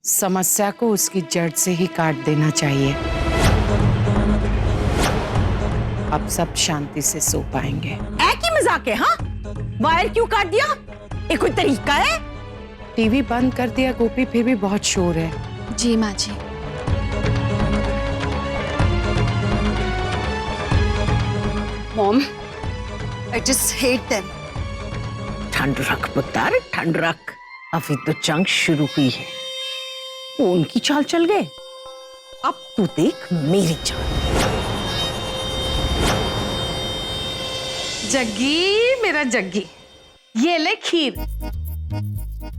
समस्या को उसकी जड़ से ही काट देना चाहिए। अब सब शांति से सो पाएंगे। एक ही मजाक है? हाँ, वायर क्यों काट दिया? ये कोई तरीका है? टीवी बंद कर दिया गोपी, फिर भी बहुत शोर है। जी माँ जी। Mom, I just hate them. ठंड रख पुत्र, ठंड रख। अभी तो जंग शुरू हुई है। वो उनकी चाल चल गए, अब तू देख मेरी चाल। जग्गी, मेरा जग्गी, ये ले खीर।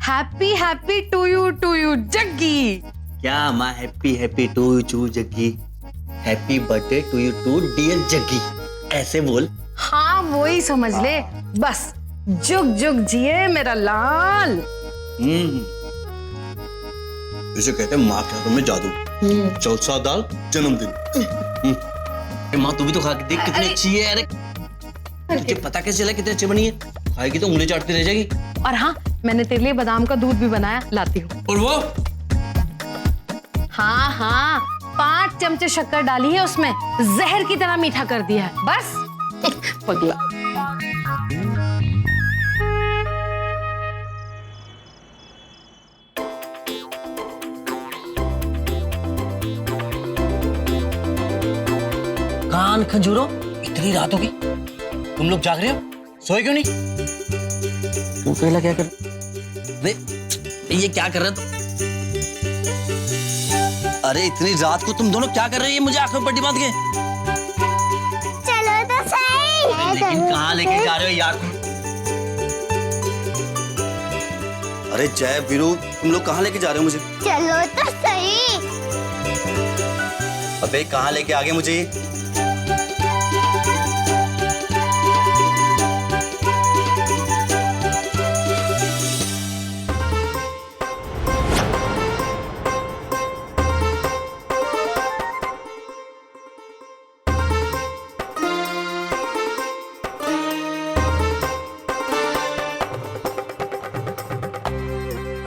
Happy happy to you Jaggi. क्या माँ happy happy to you Jaggi, happy birthday to you to dear Jaggi, ऐसे बोल। हाँ वही समझ ले, बस जुग जुग जिए मेरा लाल। इसे कहते हैं माँ के हाथों में जादू। चौसा दाल जन्मदिन। माँ तू भी तो खा के देख कितनी अच्छी है। अरे तुझे पता कैसे चला कितनी अच्छी बनी है? खाएगी तो उंगली चाटती रह जाएगी। और हाँ, मैंने तेरे लिए बादाम का दूध भी बनाया, लाती हूँ। और वो हाँ हाँ, 5 चमचे शक्कर डाली है उसमें, जहर की तरह मीठा कर दिया है। बस पगला। कान खंजूरो, इतनी रात होगी, तुम लोग जाग रहे हो? सोए क्यों नहीं? तू पहला क्या कर? अरे ये क्या कर रहे हो? अरे इतनी रात को तुम दोनों क्या कर रहे हो? ये मुझे आंखों पर पट्टी बांध के। चलो तो सही। लेकिन कहाँ लेके जा रहे हो यार? अरे जय वीरू, तुम लोग कहाँ लेके जा रहे हो मुझे? चलो तो सही। अबे कहाँ लेके आ गए मुझे?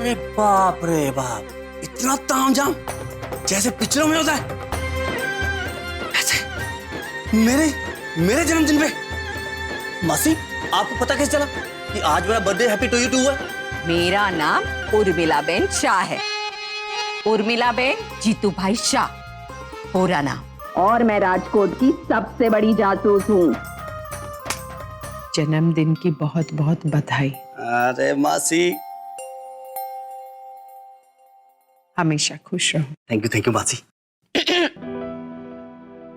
अरे बाप रे बाप, इतना तामझाम जैसे पिक्चरों में होता है। ऐसे मेरे जन्मदिन पे। मासी, आपको पता कैसे चला कि आज मेरा birthday happy to you to है? मेरा नाम उर्मिलाबेन शाह है। उर्मिलाबेन जीतू भाई शाह पूरा नाम। और मैं राजकोट की सबसे बड़ी जासूस हूँ। जन्मदिन की बहुत बहुत बधाई। अरे मासी, हमेशा खुश रहो। थैंक यू मासी।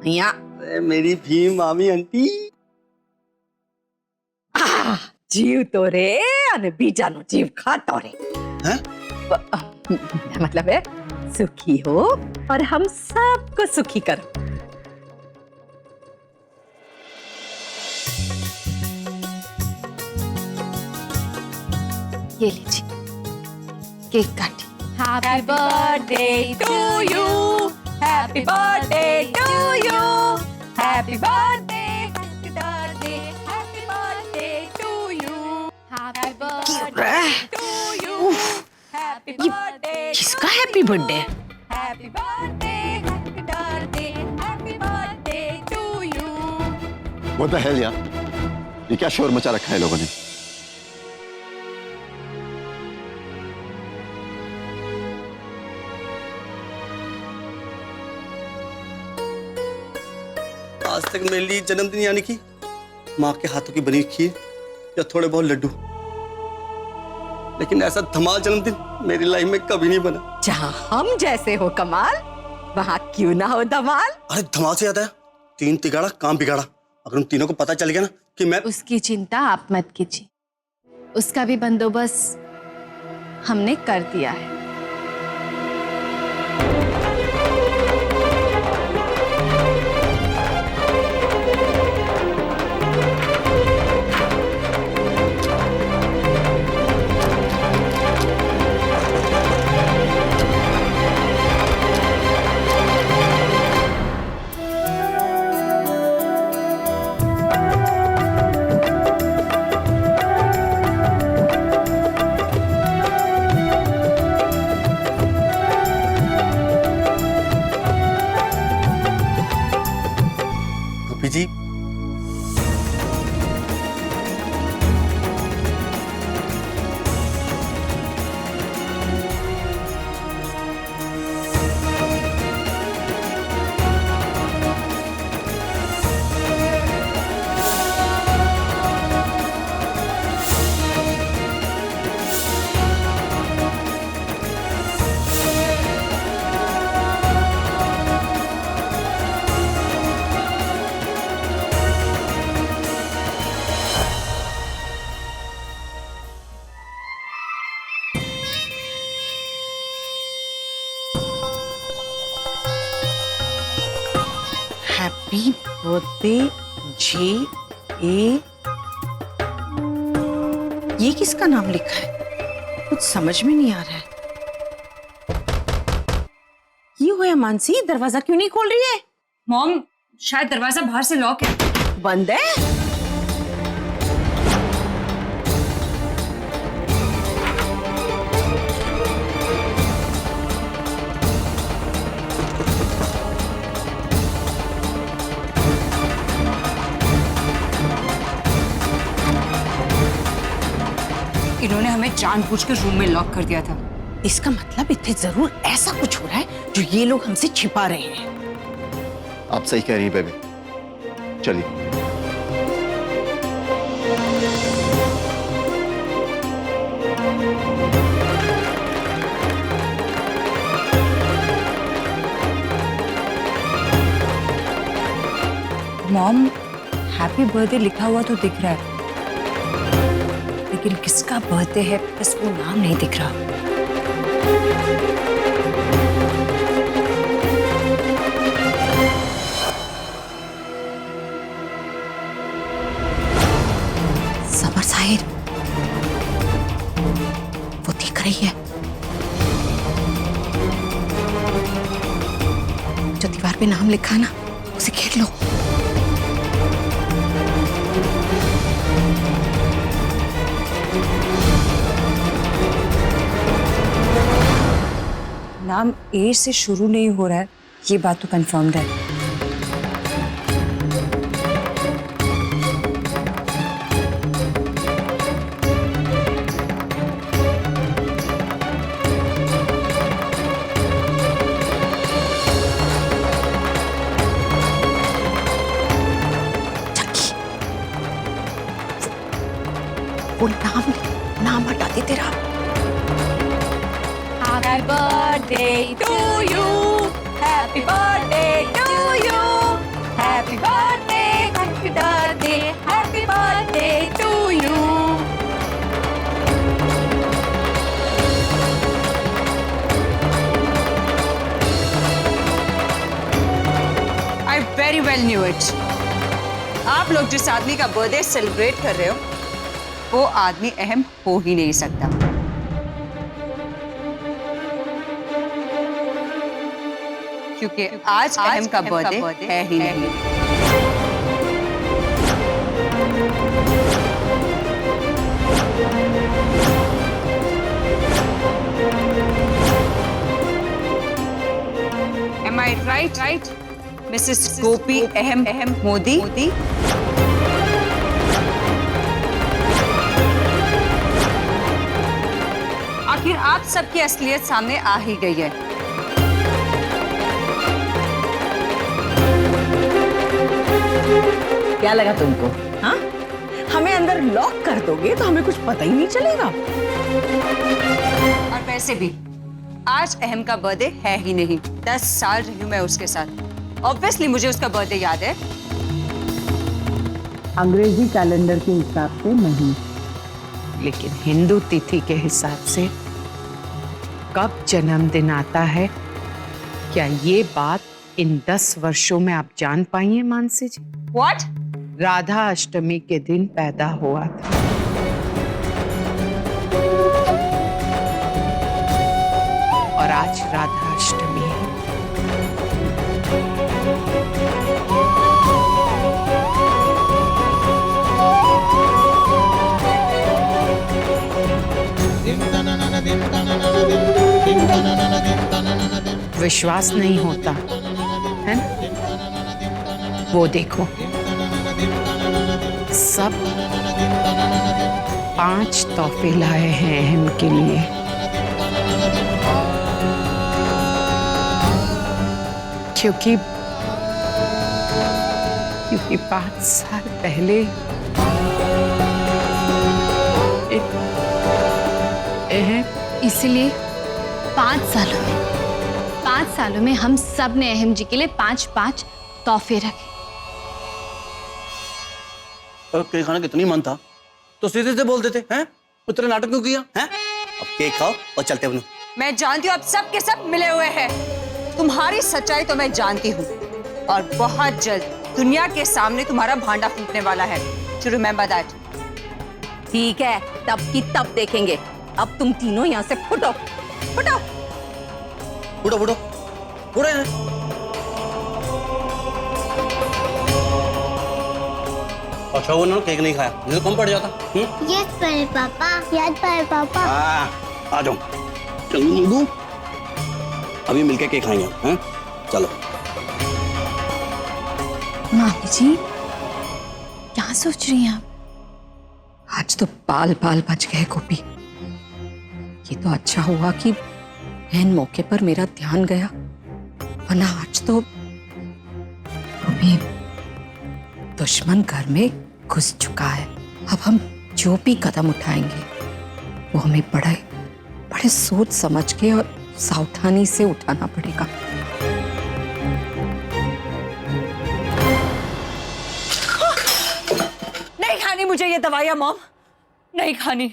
यहाँ अरे मेरी भीम मामी आंटी। जीव तो रे, अने बीजानो जीव खातो रे। हैं? मतलब है सुखी हो और हम सबको सुखी करो। ये लीजिए, cake काटिए। Happy birthday to you. Happy birthday to you. Happy birthday. Happy birthday. Happy birthday to you. Happy birthday to you. Happy birthday. किसका happy birthday? Happy birthday. Happy birthday. Happy birthday to you. What the hell यार, ये क्या शोर मचा रखा है लोगों ने? आज तक मेरे लिए जन्मदिन यानी कि माँ के हाथों की बनी खीर या थोड़े बहुत लड्डू, लेकिन ऐसा धमाल जन्मदिन मेरी लाइफ में कभी नहीं बना। जहाँ हम जैसे हो कमाल, वहाँ क्यों ना हो धमाल। अरे धमाल से याद है, 3 तिगाड़ा काम बिगाड़ा। अगर उन तीनों को पता चल गया ना कि मैं उसकी चिंता आप मत कीजिए, उसका भी बंदोबस्त हमने कर दिया है। हैप्पी बर्थडे जे ए। ये किसका नाम लिखा है? कुछ समझ में नहीं आ रहा है। ये हुआ मानसी, दरवाजा क्यों नहीं खोल रही है? मॉम, शायद दरवाजा बाहर से लॉक है। बंद है? इन्होंने हमें जानबूझकर रूम में लॉक कर दिया था। इसका मतलब इतने जरूर ऐसा कुछ हो रहा है जो ये लोग हमसे छिपा रहे हैं। आप सही कह रही हैं बेबी, चलिए। मॉम, हैप्पी बर्थडे लिखा हुआ तो दिख रहा है, लेकिन किसका बर्थडे है बस वो नाम नहीं दिख रहा। समर साहिर, वो देख रही है। जो दीवार पे नाम लिखा ना, उसे घेर लो। नाम ए से शुरू नहीं हो रहा है, ये बात तो कंफर्म्ड है। वो नाम हटा दे तेरा। Happy birthday to you. Happy birthday to you. Happy birthday, happy birthday, happy birthday to you. I very well knew it. आप लोग जिस आदमी का बर्थडे सेलिब्रेट कर रहे हो, वो आदमी अहम हो ही नहीं सकता। क्योंकि आज अहम का बर्थडे है ही नहीं। Am I right? Mrs. गोपी अहम मोदी? आखिर आप सबकी असलियत सामने आ ही गई है। क्या लगा तुमको? हाँ, हमें अंदर लॉक कर दोगे तो हमें कुछ पता ही नहीं चलेगा। और वैसे भी आज अहम का बर्थडे है ही नहीं। 10 साल रही हूं मैं उसके साथ। ऑब्वियसली मुझे उसका बर्थडे याद है। अंग्रेजी कैलेंडर के हिसाब से नहीं, लेकिन हिंदू तिथि के हिसाब से कब जन्मदिन आता है, क्या ये बात इन 10 वर्षों में आप जान पाई हैं मानसी जी? What? राधा अष्टमी के दिन पैदा हुआ था। और आज राधा अष्टमी है। विश्वास नहीं होता है ना? वो देखो, सब 5 तोहफे लाए हैं अहम के लिए। क्योंकि 5 साल पहले इसलिए 5 सालों में हम सब ने अहम जी के लिए 5 तोहफे रखे। और केक खाने कितनी मन था तो सीधे से बोल देते हैं। उतने नाटक क्यों किया हैं? अब केक खाओ और चलते बनो। मैं जानती हूँ अब सब के सब मिले हुए हैं। तुम्हारी सच्चाई तो मैं जानती हूँ। और बहुत जल्द दुनिया के सामने तुम्हारा भांडा फूटने वाला है। To remember that. ठीक है, तब की तब देखेंगे। अब तुम तीनों यहाँ से फुटो फुटो। उठो उठो उठो यार। अच्छा वो ना केक नहीं खाया, मुझे कम पड़ जाता। यस बड़े पापा, यस बड़े पापा। आ जाओ, चलो नींबू, अभी मिलके केक खाएंगे। हैं चलो। मामी जी क्या सोच रही हैं आप? आज तो बाल बाल बच गए गोपी। ये तो अच्छा हुआ कि एन मौके पर मेरा ध्यान गया, वरना आज तो गोपी दुश्मन घर में घुस चुका है। अब हम जो भी कदम उठाएंगे वो हमें बड़े सोच समझ के और सावधानी से उठाना पड़ेगा। नहीं खानी मुझे ये दवाइयाँ मॉम, नहीं खानी।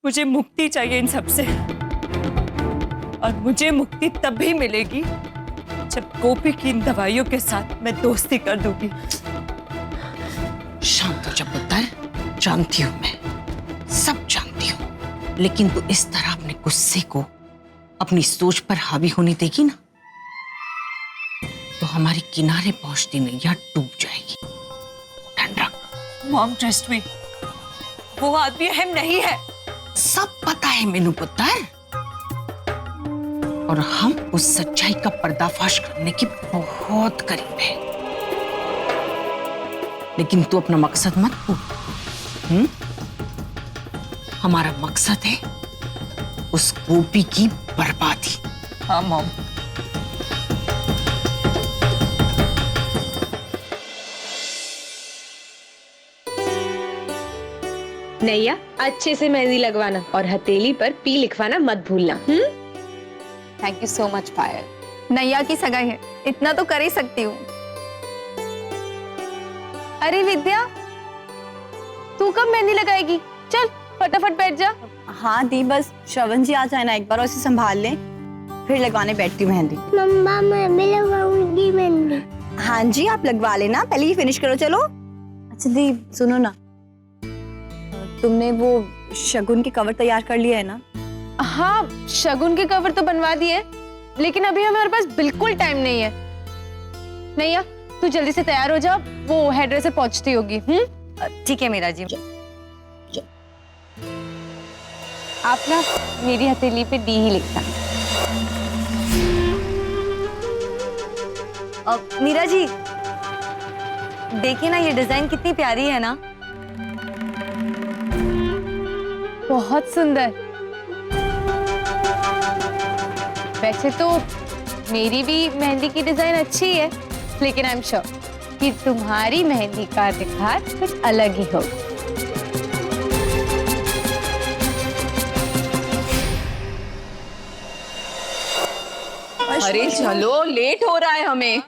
मुझे मुक्ति चाहिए इन सब से, और मुझे मुक्ति तब भी मिलेगी जब गोपी की इन दवाइयों के साथ मैं दोस्ती कर दूंगी। शांत हो जा पुत्र, जानती हूँ मैं, सब जानती हूँ, लेकिन तू इस तरह अपने गुस्से को अपनी सोच पर हावी होने देगी ना तो हमारी किनारे पहुंचती नैया डूब जाएगी। ध्यान रख। मॉम ट्रस्ट मी, वो आदमी अहम नहीं है। सब पता है मेनू पुत्र, और हम उस सच्चाई का पर्दाफाश करने के बहुत करीब है। लेकिन तू अपना मकसद मत भूल। हमारा मकसद है उस गोपी की बर्बादी। हाँ मॉम। नैया अच्छे से मेहंदी लगवाना और हथेली पर पी लिखवाना मत भूलना। थैंक यू सो मच पायल। नैया की सगाई है, इतना तो कर ही सकती हूँ। अरे विद्या, तू कब मेहंदी लगाएगी? चल फटाफट बैठ जा। हाँ दी, बस श्रवण जी आ जाए ना एक बार और इसे संभाल लें, फिर लगवाने बैठती हूँ मेहंदी। मम्मा मैं भी लगाऊंगी मेहंदी। हाँ जी आप लगवा लेना, पहले ही फिनिश करो। चलो। अच्छा दी सुनो ना, तुमने वो शगुन के कवर तैयार कर लिया है ना? हाँ शगुन के कवर तो बनवा दिए, लेकिन अभी हमारे पास बिल्कुल टाइम नहीं है। नैया तू जल्दी से तैयार हो जा, वो हेयर ड्रेसर पहुंचती होगी। ठीक है मीरा जी। आप ना मेरी हथेली पे डी ही लिखना। मीरा जी देखिए ना, ये डिजाइन कितनी प्यारी है ना। बहुत सुंदर। वैसे तो मेरी भी मेहंदी की डिजाइन अच्छी है, लेकिन आई एम श्योर कि तुम्हारी मेहंदी का निखार कुछ अलग ही होगा। अरे चलो, लेट हो रहा है हमें।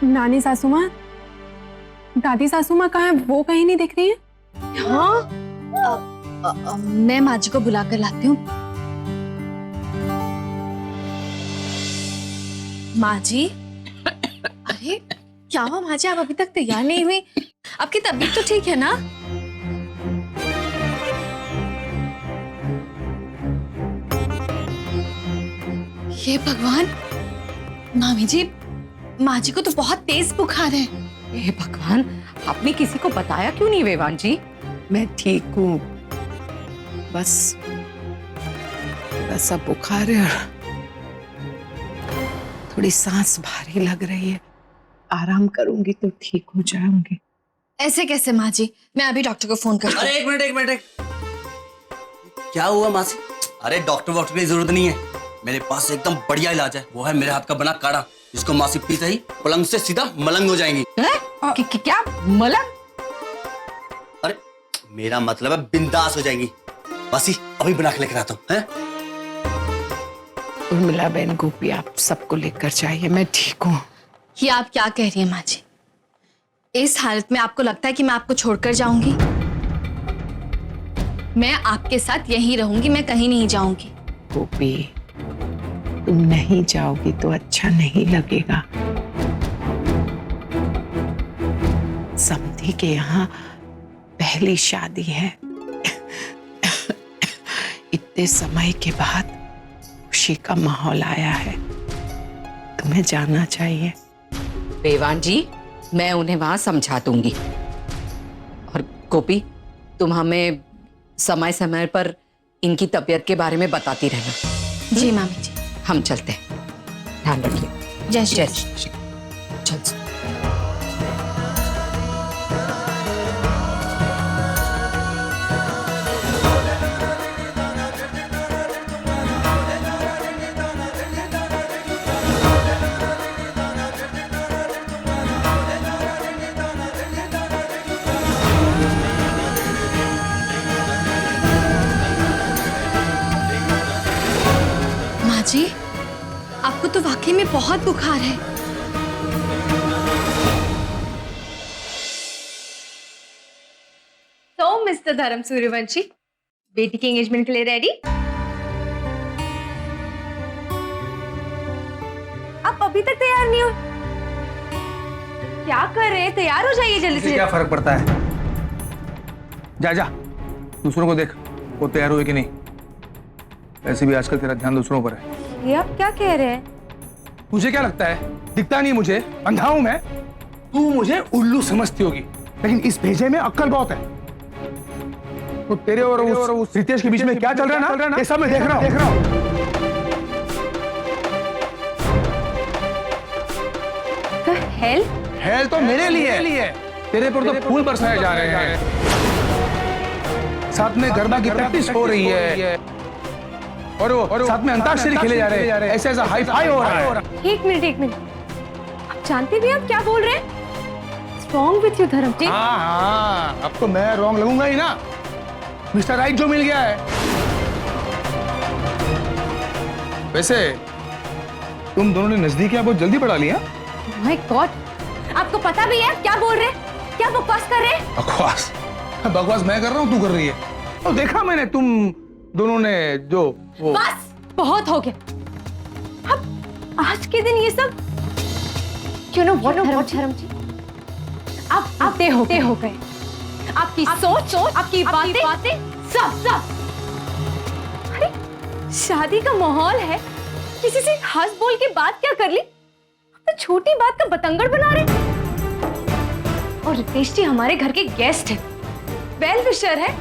नानी सासू माँ, दादी सासू माँ कहाँ है? वो कहीं नहीं दिख रही है। हाँ मैं माँ जी को बुला कर लाती हूँ। माँ जी, अरे क्या हुआ माँ जी, आप अभी तक तैयार नहीं हुई? आपकी तबीयत तो ठीक है ना? ये भगवान, मामी जी, माँ जी को तो बहुत तेज बुखार है। हे भगवान, आपने किसी को बताया क्यों नहीं वेवान जी? मैं ठीक हूँ, बस थोड़ा सा बुखार है और थोड़ी सांस भारी लग रही है। आराम करूंगी तो ठीक हो जाऊंगी। ऐसे कैसे माँ जी, मैं अभी डॉक्टर को फोन करती हूँ। अरे एक मिनट क्या हुआ मासी? अरे डॉक्टर की जरूरत नहीं है, मेरे पास एकदम बढ़िया इलाज है। वो है मेरे हाथ का बना काढ़ा, जिसको मासी पीते ही पलंग से सीधा मलंग हो जाएंगी। क्या मलंग? अरे मेरा मतलब है बिंदास हो जाएंगी। मासी अभी बना के लेकर आता हूँ, हैं? उर्मिला बहन, गोपी, आप सबको लेकर जाइए, मैं ठीक हूँ। ये आप क्या कह रही हैं माँ जी? इस हालत में आपको लगता है कि मैं आपको छोड़कर जाऊंगी? मैं आपके साथ यहीं रहूंगी, मैं कहीं नहीं जाऊंगी। गोपी, तुम नहीं जाओगी तो अच्छा नहीं लगेगा। समधी के यहाँ पहली शादी है। इतने समय के बाद खुशी का माहौल आया है, तुम्हें जाना चाहिए। बेवान जी, मैं उन्हें वहां समझा दूंगी। और गोपी, तुम हमें समय समय पर इनकी तबीयत के बारे में बताती रहना। जी मामी जी। हम चलते हैं, ध्यान रखिए। जय श्री जय कृष्ण। श्री कृष्ण। चल। माँ जी, आपको तो वाकई में बहुत बुखार है। तो मिस्टर धर्म सूर्यवंशी, बेटी के एंगेजमेंट के लिए रेडी? आप अभी तक तैयार नहीं हो? क्या कर रहे हैं? तैयार हो जाइए जल्दी से। क्या फर्क पड़ता है? जा जा, दूसरों को देख वो तैयार हुए कि नहीं। ऐसे भी आजकल तेरा ध्यान दूसरों पर है। ये आप क्या कह रहे हैं? तुझे क्या लगता है दिखता नहीं मुझे, अंधा हूं मैं? तू मुझे उल्लू समझती होगी, लेकिन इस भेजे में अक्ल बहुत है। तो तेरे और उस रितेश के बीच में क्या चल रहा है ना, ये सब मैं देख रहा हूं। हेल तो मेरे लिए है, तेरे पर तो फूल बरसाए जा रहे हैं, साथ में गरबा की प्रैक्टिस हो रही है, और साथ में अंताक्षरी खेले जा रहे हैं। ऐसा हाई फाई हो रहा है। एक मिनट, आप जानते भी आप क्या बोल रहे हैं? Wrong with you, धर्म जी? हाँ, अब तो मैं रॉन्ग लगूंगा ही ना। मिस्टर राइट जो मिल गया है। वैसे तुम दोनों ने नजदीकियां बहुत जल्दी बढ़ा लिया। My God, आपको पता भी है क्या बोल रहे हैं? क्या बकवास कर रहे हैं? बकवास मैं कर रहा हूँ, तू कर रही है। और देखा मैंने तुम दोनों ने जो वो... बस बहुत हो गया। अब आज के दिन ये सब क्यों ना धर्म जी, आप तय हो गए। आपकी सोच, आपकी बातें सब। अरे शादी का माहौल है, किसी से हंस बोल के बात क्या कर ली, तो छोटी बात का बतंगड़ बना रहे। और रितेश जी हमारे घर के गेस्ट हैं, वेल विशर है,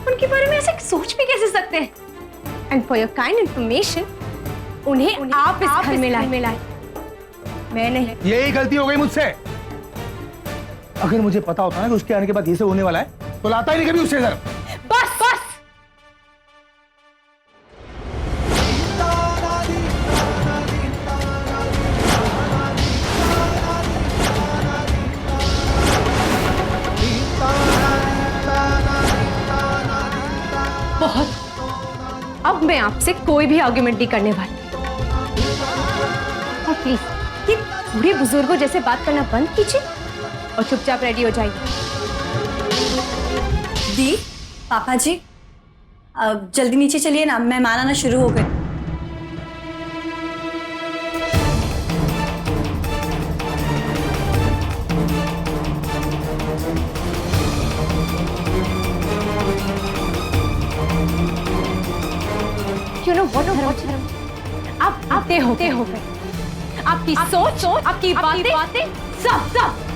उनके बारे में ऐसे सोच भी कैसे सकते हैं? And for your kind information, उन्हें आप इस घर में लाए, मैं नहीं। यही गलती हो गई मुझसे। अगर मुझे पता होता ना कि उसके आने के बाद ये सब होने वाला है, तो लाता ही नहीं कभी उससे घर। बस बहुत। अब मैं आपसे कोई भी आर्गुमेंट नहीं करने वाली। और प्लीज ये बूढ़े बुजुर्गों जैसे बात करना बंद कीजिए और चुपचाप रेडी हो जाइए। दी, पापा जी, अब जल्दी नीचे चलिए ना, मेहमान आना शुरू हो गए। आप तय हो गए। आपकी सोच, आपकी बातें सब।